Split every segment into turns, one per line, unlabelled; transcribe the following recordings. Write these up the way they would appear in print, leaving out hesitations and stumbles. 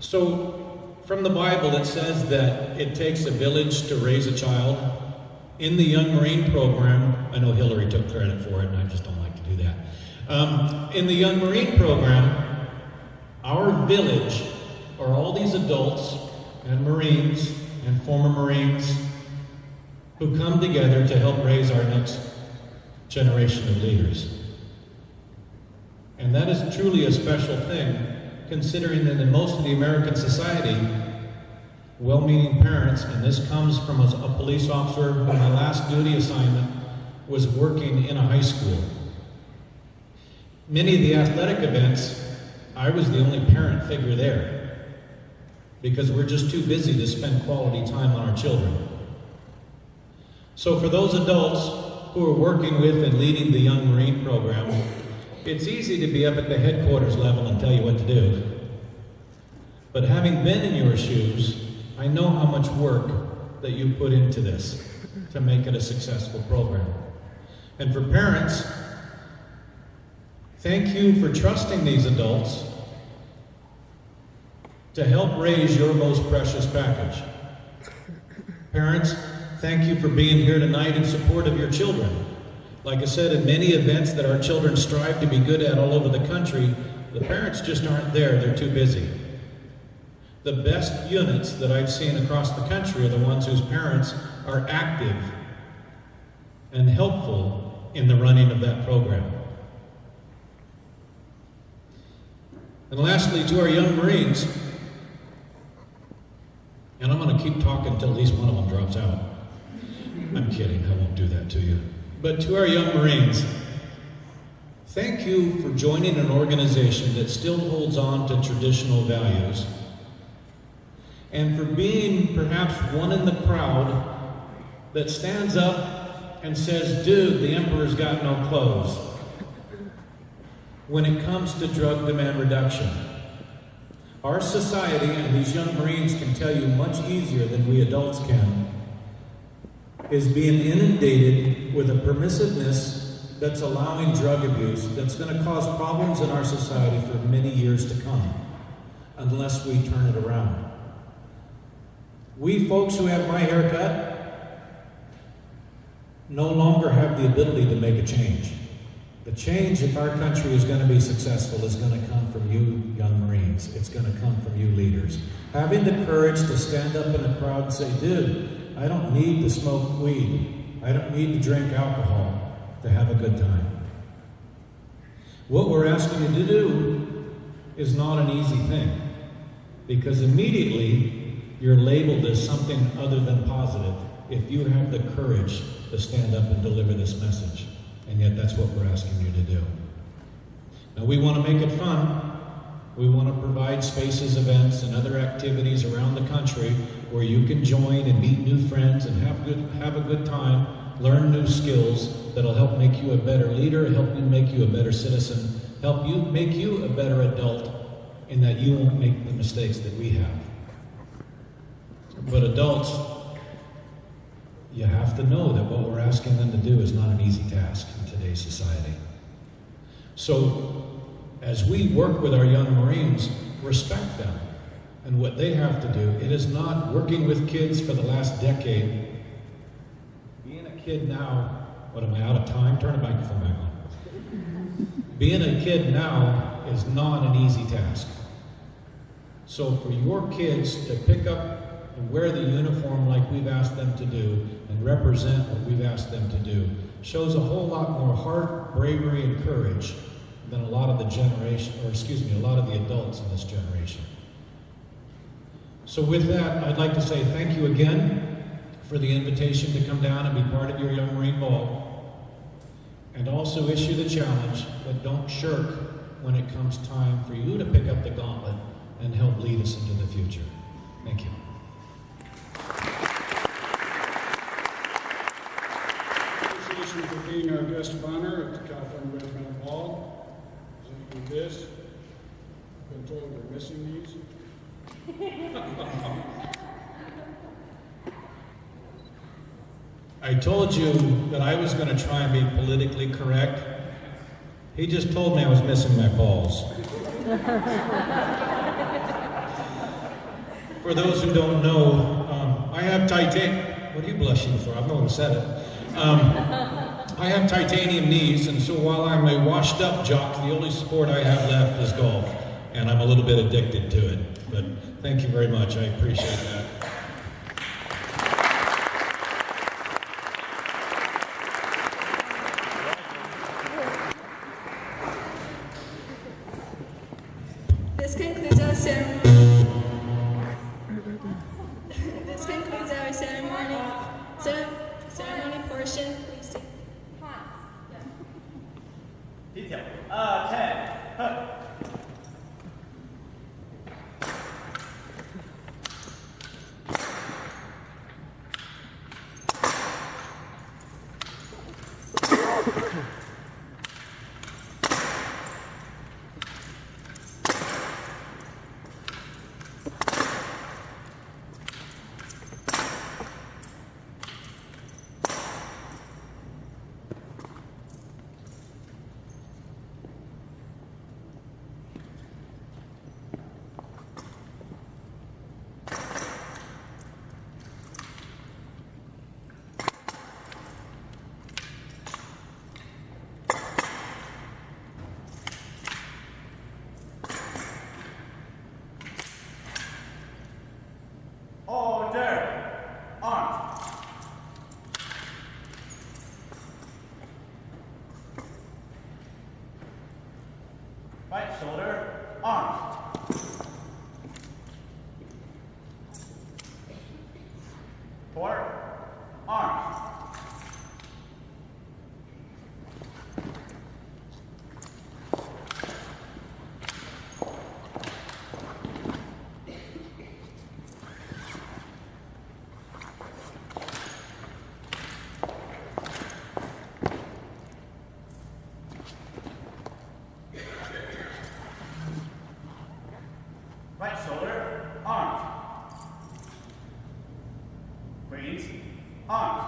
So, from the Bible, it says that it takes a village to raise a child. In the Young Marine program, I know Hillary took credit for it, and I just don't like to do that. In the Young Marine program, our village are all these adults and Marines and former Marines who come together to help raise our next generation of leaders. And that is truly a special thing, considering that in most of the American society, well-meaning parents, and this comes from a police officer who my last duty assignment was working in a high school. Many of the athletic events, I was the only parent figure there because we're just too busy to spend quality time on our children. So for those adults who are working with and leading the Young Marine program, it's easy to be up at the headquarters level and tell you what to do. But having been in your shoes, I know how much work that you put into this to make it a successful program. And for parents, thank you for trusting these adults to help raise your most precious package. Parents, thank you for being here tonight in support of your children. Like I said, in many events that our children strive to be good at all over the country, the parents just aren't there, they're too busy. The best units that I've seen across the country are the ones whose parents are active and helpful in the running of that program. And lastly, to our young Marines, and I'm going to keep talking until at least one of them drops out. I'm kidding, I won't do that to you. But to our young Marines, thank you for joining an organization that still holds on to traditional values, and for being perhaps one in the crowd that stands up and says, dude, the emperor's got no clothes, when it comes to drug demand reduction. Our society, and these young Marines can tell you much easier than we adults can, is being inundated with a permissiveness that's allowing drug abuse that's going to cause problems in our society for many years to come, unless we turn it around. We folks who have my haircut no longer have the ability to make a change. The change, if our country is going to be successful, is going to come from you, young Marines. It's going to come from you leaders. Having the courage to stand up in a crowd and say, dude, I don't need to smoke weed. I don't need to drink alcohol to have a good time. What we're asking you to do is not an easy thing, because immediately you're labeled as something other than positive if you have the courage to stand up and deliver this message. And yet that's what we're asking you to do. Now we want to make it fun. We want to provide spaces, events, and other activities around the country where you can join and meet new friends and have a good time, learn new skills that'll help make you a better leader, help you make you a better citizen, help you make you a better adult, in that you won't make the mistakes that we have. But adults, you have to know that what we're asking them to do is not an easy task in today's society. So, as we work with our young Marines, respect them and what they have to do. It is not working with kids for the last decade. Being a kid now, what am I out of time? Turn the microphone back on. Being a kid now is not an easy task. So for your kids to pick up and wear the uniform like we've asked them to do and represent what we've asked them to do shows a whole lot more heart, bravery, and courage than a lot of the a lot of the adults in this generation. So with that, I'd like to say thank you again for the invitation to come down and be part of your Young Marine Ball, and also issue the challenge that don't shirk when it comes time for you to pick up the gauntlet and help lead us into the future. Thank you.
Appreciation for being our guest of honor at the California Regimental Ball. With this, I've been told we're missing these.
I told you that I was going to try and be politically correct. He just told me I was missing my balls. For those who don't know, I have titanium. What are you blushing for? I've known said it. I have titanium knees, and so while I'm a washed-up jock, the only sport I have left is golf, and I'm a little bit addicted to it. But thank you very much. I appreciate that.
This concludes our ceremony. This concludes our ceremony portion. Please take
Detail. 10. Order. Arms. Right shoulder. Arms. Forward. Arms. Right shoulder, arms. Queens, arms.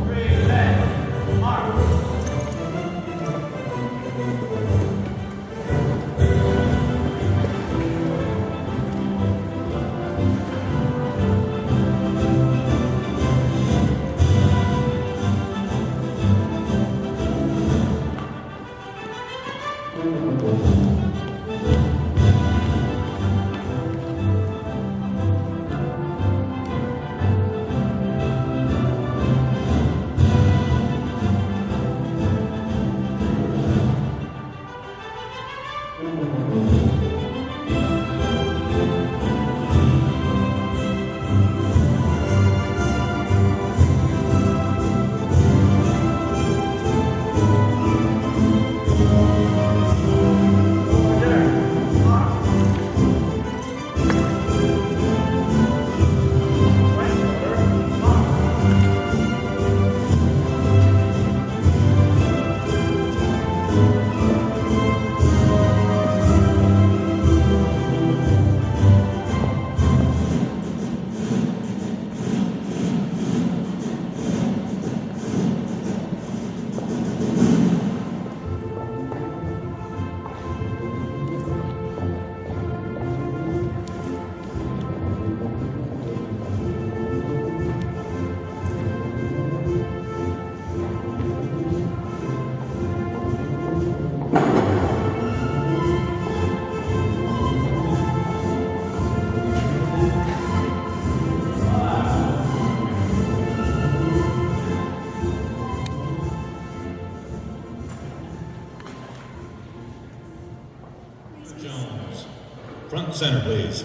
Reset, arms.
Jones. Front and center, please.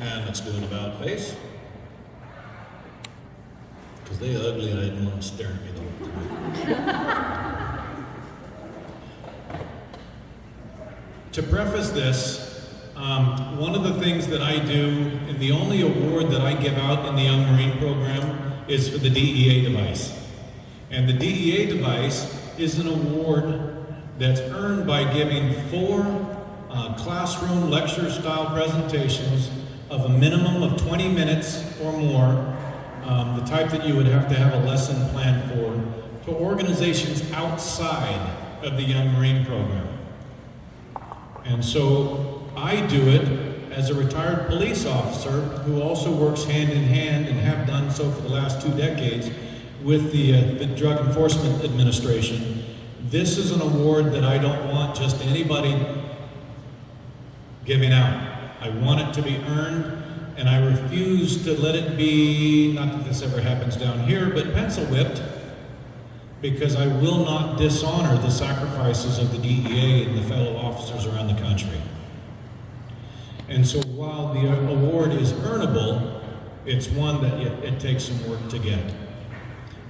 And let's do an about face. Because they ugly and I didn't want them staring at me the whole time. To preface this, one of the things that I do, and the only award that I give out in the Young Marine program, is for the DEA device. And the DEA device is an award that's earned by giving 4 classroom lecture-style presentations of a minimum of 20 minutes or more, the type that you would have to have a lesson planned for, to organizations outside of the Young Marine program. And so I do it as a retired police officer who also works hand in hand, and have done so for the last 2 decades, with the Drug Enforcement Administration. This is an award that I don't want just anybody giving out. I want it to be earned, and I refuse to let it be, not that this ever happens down here, but pencil whipped, because I will not dishonor the sacrifices of the DEA and the fellow officers around the country. And so while the award is earnable, it's one that it takes some work to get.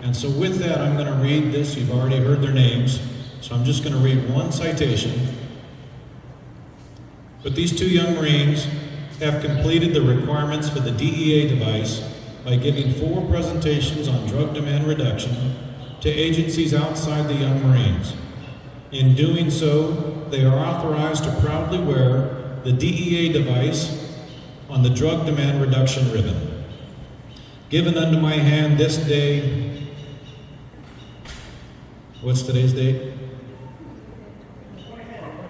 And so with that, I'm going to read this. You've already heard their names, so I'm just going to read one citation. But these 2 young Marines have completed the requirements for the DEA device by giving 4 presentations on drug demand reduction to agencies outside the Young Marines. In doing so, they are authorized to proudly wear the DEA device on the drug demand reduction ribbon. Given unto my hand this day, what's today's date?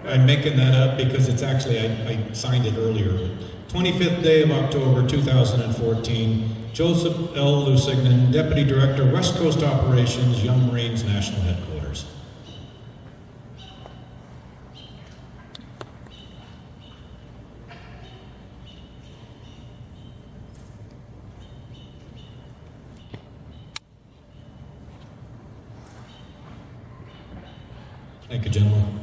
I'm making that up because it's actually, I signed it earlier. 25th day of October 2014, Joseph L. Lusignan, Deputy Director, West Coast Operations, Young Marines National Headquarters. Thank you, gentlemen.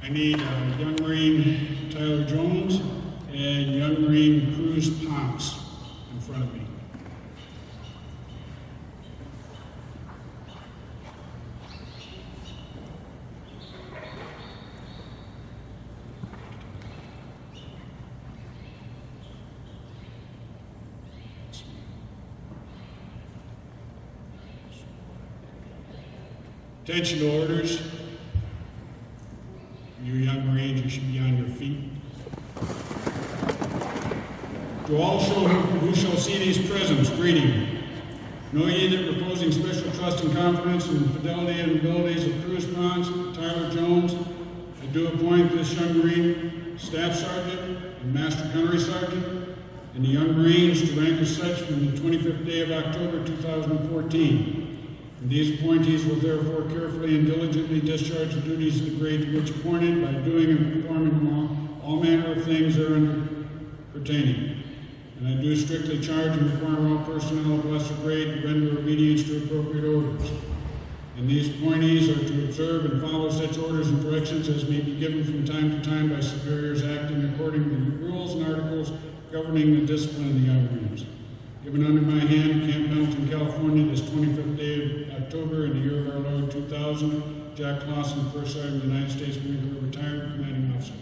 I need Young Marine Tyler Jones and Young Marine Cruz Ponce in front of me. Attention to orders. You young Marines, you should be on your feet. To all who shall see these presents, greeting. Know ye that reposing special trust and confidence in the fidelity and abilities of Cruz Ponce, Tyler Jones, I do appoint this young Marine Staff Sergeant and Master Gunnery Sergeant and the young Marines to rank as such from the 25th day of October 2014. And these appointees will therefore carefully and diligently discharge the duties of the grade to which appointed by doing and performing all manner of things thereunto pertaining. And I do strictly charge and require all personnel of lesser grade to render obedience to appropriate orders. And these appointees are to observe and follow such orders and directions as may be given from time to time by superiors acting according to the rules and articles governing the discipline of the Young Marines. Given under my hand, Camp Pendleton, California, this 25th day of October in the year of our Lord 2000, Jack Clausen, First Sergeant, United States Marine Corps, retired commanding officer.